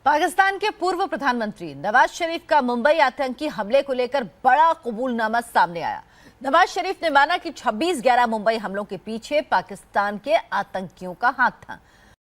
पाकिस्तान के पूर्व प्रधानमंत्री नवाज शरीफ का मुंबई आतंकी हमले को लेकर बड़ा कबूलनामा सामने आया। नवाज शरीफ ने माना कि 26/11 मुंबई हमलों के पीछे पाकिस्तान के आतंकियों का हाथ था।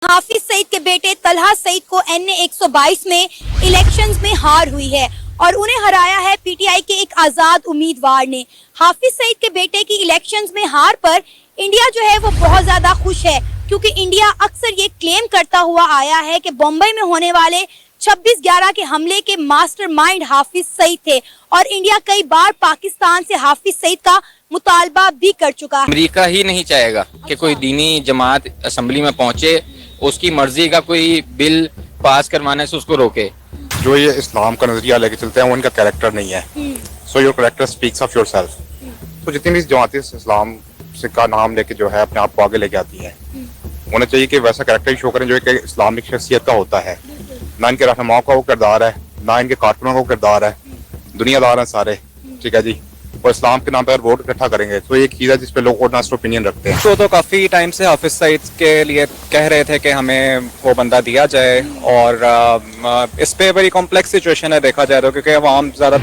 हाफिज सईद के बेटे तलहा सईद को NA 122 में इलेक्शंस में हार हुई है और उन्हें हराया है PTI के एक आजाद उम्मीदवार ने। हाफिज सईद के बेटे की इलेक्शंस में हार पर इंडिया जो है वो बहुत ज्यादा खुश है, क्योंकि इंडिया अक्सर ये क्लेम करता हुआ आया है कि बम्बई में होने वाले 26/11 के हमले के मास्टरमाइंड हाफिज सईद थे और इंडिया कई बार पाकिस्तान से हाफिज सईद का मुतालबा भी कर चुका है। अमेरिका ही नहीं चाहेगा कि कोई दीनी जमात असेंबली में पहुंचे, उसकी मर्जी का कोई बिल पास करवाने से उसको रोके। जो ये इस्लाम का नजरिया लेके चलते हैं वो इनका कैरेक्टर नहीं है। So your character speaks of yourself. तो जितनी भी जमातें इस्लाम से का नाम लेके जो है अपने आप को आगे लेके आती हैं, उन्हें चाहिए कि वैसा कैरेक्टर शो करें जो एक इस्लामिक शख्सियत का होता है। ना इनके रहनुमाओं का वो किरदार है, ना इनके कारकुनों का वो किरदार है। दुनियादार हैं सारे, ठीक है जी। और इस्लाम के नाम पर वोट इकट्ठा करेंगे तो एक चीज़ है जिसपे लोग ऑनेस्ट ओपिनियन रखते हैं। तो काफ़ी टाइम से हाफिज सईद के लिए कह रहे थे कि हमें वो बंदा दिया जाए और इस पे बड़ी कॉम्प्लेक्स सिचुएशन है देखा जाए तो, क्योंकि अवाम ज़्यादा।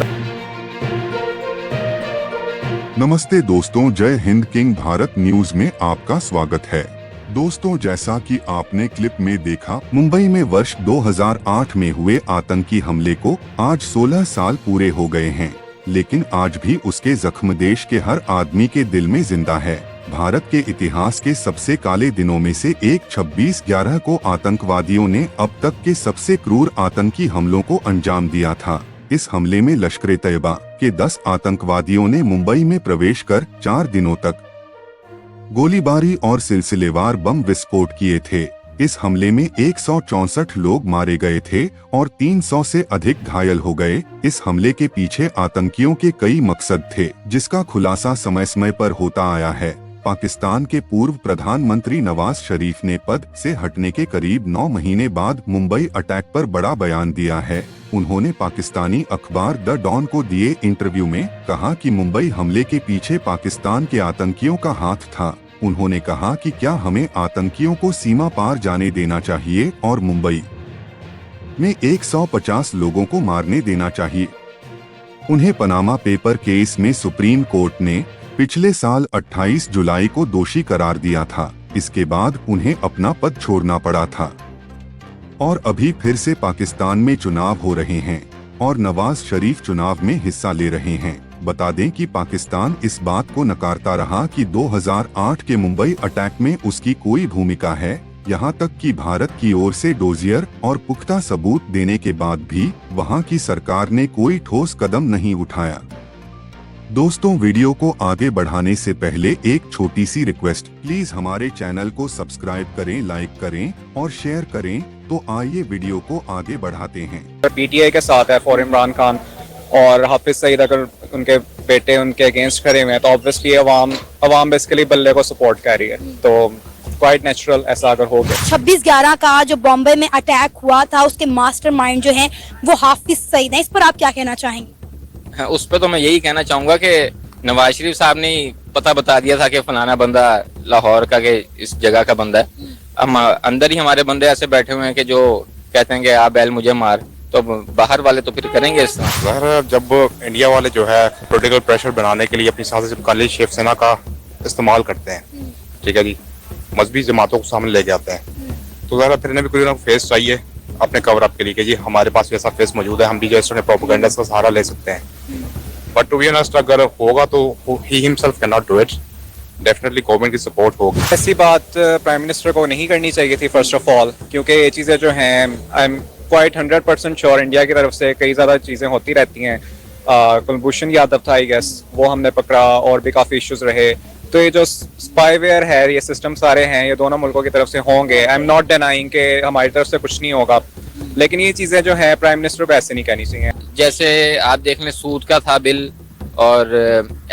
नमस्ते दोस्तों, जय हिंद किंग भारत न्यूज में आपका स्वागत है। दोस्तों, जैसा कि आपने क्लिप में देखा, मुंबई में वर्ष 2008 में हुए आतंकी हमले को आज 16 साल पूरे हो गए हैं, लेकिन आज भी उसके जख्म देश के हर आदमी के दिल में जिंदा है। भारत के इतिहास के सबसे काले दिनों में से एक 26/11 को आतंकवादियों ने अब तक के सबसे क्रूर आतंकी हमलों को अंजाम दिया था। इस हमले में लश्कर-ए-तैयबा के 10 आतंकवादियों ने मुंबई में प्रवेश कर 4 दिनों तक गोलीबारी और सिलसिलेवार बम विस्फोट किए थे। इस हमले में 164 लोग मारे गए थे और 300 से अधिक घायल हो गए। इस हमले के पीछे आतंकियों के कई मकसद थे, जिसका खुलासा समय समय पर होता आया है। पाकिस्तान के पूर्व प्रधानमंत्री नवाज शरीफ ने पद से हटने के करीब 9 महीने बाद मुंबई अटैक पर बड़ा बयान दिया है। उन्होंने पाकिस्तानी अखबार द डॉन को दिए इंटरव्यू में कहा कि मुंबई हमले के पीछे पाकिस्तान के आतंकियों का हाथ था। उन्होंने कहा कि क्या हमें आतंकियों को सीमा पार जाने देना चाहिए और मुंबई में 150 लोगों को मारने देना चाहिए। उन्हें पनामा पेपर केस में सुप्रीम कोर्ट ने पिछले साल 28 जुलाई को दोषी करार दिया था। इसके बाद उन्हें अपना पद छोड़ना पड़ा था और अभी फिर से पाकिस्तान में चुनाव हो रहे हैं और नवाज शरीफ चुनाव में हिस्सा ले रहे हैं। बता दें कि पाकिस्तान इस बात को नकारता रहा कि 2008 के मुंबई अटैक में उसकी कोई भूमिका है, यहाँ तक कि भारत की ओर से डोजियर और पुख्ता सबूत देने के बाद भी वहाँ की सरकार ने कोई ठोस कदम नहीं उठाया। दोस्तों, वीडियो को आगे बढ़ाने से पहले एक छोटी सी रिक्वेस्ट, प्लीज हमारे चैनल को सब्सक्राइब करें, लाइक करें और शेयर करें। तो आइए वीडियो को आगे बढ़ाते हैं। PTI के साथ है फॉर इमरान खान और हाफिज सईद अगर उनके बेटे उनके अगेंस्ट खड़े हुए हैं तो ऑब्वियसली अवाम बेसिकली बल्ले को सपोर्ट कर रही है, तो क्वाइट नेचुरल ऐसा अगर हो गया। 26/11 का जो बॉम्बे में अटैक हुआ था उसके मास्टरमाइंड जो हैं वो हाफिज सईद हैं, इस पर आप क्या कहना चाहेंगे? उस पर तो मैं यही कहना चाहूंगा कि नवाज शरीफ साहब ने पता बता दिया था कि फलाना बंदा लाहौर का के इस जगह का बंदा है। हम अंदर ही हमारे बंदे ऐसे बैठे हुए हैं कि जो कहते हैं कि आ बैल मुझे मार, तो बाहर वाले तो फिर करेंगे इस तरह। जब इंडिया वाले जो है पॉलिटिकल प्रेशर बनाने के लिए अपनी साजिश काली शिवसेना का इस्तेमाल करते हैं, ठीक है जी, मजहबी जमातों को सामने ले जाते हैं, तो ज़रा फिर इन्हें भी कोई ना फेस चाहिए अपने कवर अप के लिए कि जी हमारे पास वैसा फेस मौजूद है, हम भी जो इस तरह प्रोपेगेंडा का सहारा ले सकते हैं। बट टू बी ऑनेस्ट अगर होगा तो he himself can not do it. Definitely government की सपोर्ट होगी। ऐसी बात प्राइम मिनिस्टर को नहीं करनी चाहिए थी फर्स्ट ऑफ ऑल, क्योंकि ये चीज़ें जो हैं I am quite 100% sure India की तरफ से कई ज़्यादा चीज़ें होती रहती हैं। कुलभूषण यादव था आई गेस, वो हमने पकड़ा और भी काफ़ी इश्यूज रहे। तो ये जो स्पाईवेयर है, ये सिस्टम सारे हैं, ये दोनों मुल्कों की तरफ से होंगे। आई एम नॉट डिनाइंग कि हमारी तरफ से कुछ नहीं होगा, लेकिन ये चीज़ें जो है प्राइम मिनिस्टर को ऐसे नहीं कहनी चाहिए। जैसे आप देख लें, सूद का था बिल और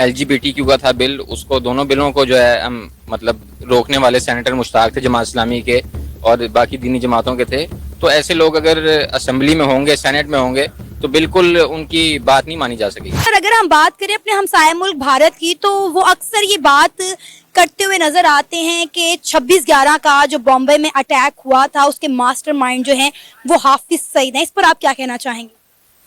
LGBTQ का था बिल, उसको दोनों बिलों को जो है हम मतलब रोकने वाले सेनेटर मुश्ताक थे जमात इस्लामी के और बाकी दीनी जमातों के थे। तो ऐसे लोग अगर असेंबली में होंगे, सेनेट में होंगे, तो बिल्कुल उनकी बात नहीं मानी जा सकेगी। अगर हम बात करें अपने हमसाया मुल्क भारत की, तो वो अक्सर ये बात करते हुए नजर आते हैं कि 26/11 का जो बॉम्बे में अटैक हुआ था उसके मास्टरमाइंड जो हैं वो हाफिज सईद हैं। इस पर आप क्या कहना चाहेंगे?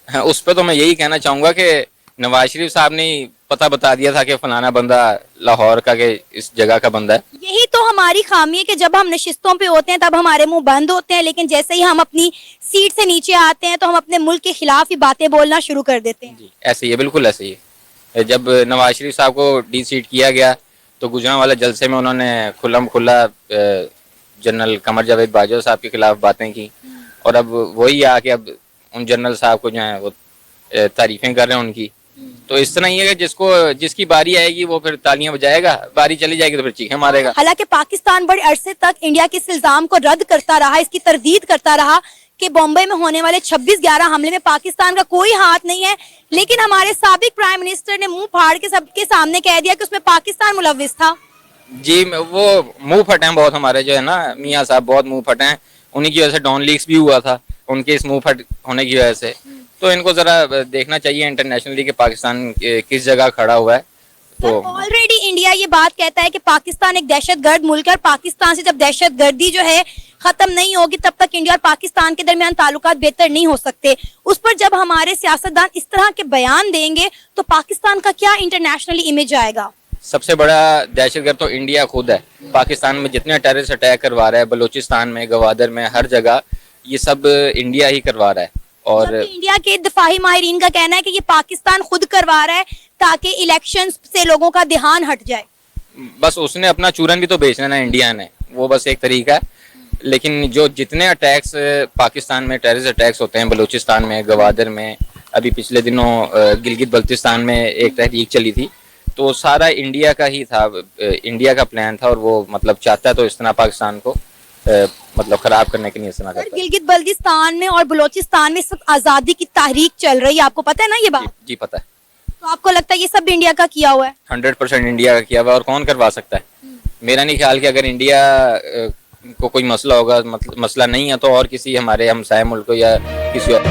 हाँ, उस पर तो मैं यही कहना चाहूंगा कि नवाज शरीफ साहब ने पता बता दिया था कि फलाना बंदा लाहौर का के इस जगह का बंदा है। यही तो हमारी खामी है कि जब हम नशिस्तों पे होते हैं तब हमारे मुंह बंद होते हैं, लेकिन जैसे ही हम अपनी सीट से नीचे आते हैं तो हम अपने मुल्क के खिलाफ ही बातें बोलना शुरू कर देते हैं। जी ऐसे ही है, बिल्कुल ऐसे ही है। जब नवाज शरीफ साहब को डी सीट किया गया तो गुजरांवाला जलसे में उन्होंने खुल्लम खुल्ला जनरल कमर जावेद बाजवा साहब के खिलाफ बातें की, और अब वही आके अब उन जनरल साहब को जो है वो तारीफें कर रहे हैं उनकी। तो इस तरह ही है कि जिसकी बारी आएगी वो फिर तालियां बजाएगा, बारी चली जाएगी तो फिर चीखें मारेगा। हालांकि पाकिस्तान बड़े अरसे तक इंडिया के इस इल्जाम को रद्द करता रहा, इसकी तरदीद करता रहा कि बॉम्बे में होने वाले 26/11 हमले में पाकिस्तान का कोई हाथ नहीं है, लेकिन हमारे साबिक प्राइम मिनिस्टर ने मुंह फाड़ के सबके सामने कह दिया कि उसमें पाकिस्तान मुलव्विस था। जी वो मुंह फटे हैं बहुत, हमारे जो है ना मियाँ साहब बहुत मुंह फटे हैं। उन्हीं की वजह से डॉन लीक्स भी हुआ था, उनके इस मुंह फट होने की वजह से। तो इनको जरा देखना चाहिए इंटरनेशनली कि पाकिस्तान किस जगह खड़ा हुआ है। तो ऑलरेडी इंडिया ये बात कहता है कि पाकिस्तान एक दहशतगर्द मुल्क है, और पाकिस्तान से जब दहशतगर्दी जो है खत्म नहीं होगी तब तक इंडिया और पाकिस्तान के दरमियान ताल्लुकात बेहतर नहीं हो सकते। उस पर जब हमारे सियासतदान इस तरह के बयान देंगे तो पाकिस्तान का क्या इंटरनेशनली इमेज आएगा? सबसे बड़ा दहशतगर्द तो इंडिया खुद है। पाकिस्तान में जितने टेररिस्ट अटैक करवा रहा है, बलूचिस्तान में, गवादर में, हर जगह ये सब इंडिया ही करवा रहा है। और इंडिया के दिफाही माहिरीन का कहना है कि ये पाकिस्तान खुद करवा रहा है ताकि इलेक्शन से लोगों का ध्यान हट जाए। बस उसने अपना चूरन भी तो बेचना ना इंडिया ने, वो बस एक तरीका है। लेकिन जो जितने अटैक्स पाकिस्तान में टेररिस्ट अटैक्स होते हैं, बलूचिस्तान में, गवादर में, अभी पिछले दिनों गिलगित बल्तिस्तान में एक तहरीक चली थी, तो सारा इंडिया का ही था, इंडिया का प्लान था। और वो मतलब चाहता है तो इस तरह पाकिस्तान को मतलब खराब करने के लिए इस तरह करता है। गिलगित बल्तिस्तान में और बलूचिस्तान में सब आजादी की तहरीक चल रही है, आपको पता है ना ये बात? जी पता है। तो आपको लगता है ये सब इंडिया का किया हुआ है? 100% इंडिया का किया हुआ है, और कौन करवा सकता है? मेरा नहीं ख्याल कि अगर इंडिया को कोई मसला होगा, मसला नहीं है तो और किसी हमारे हमसाय मुल्क या किसी और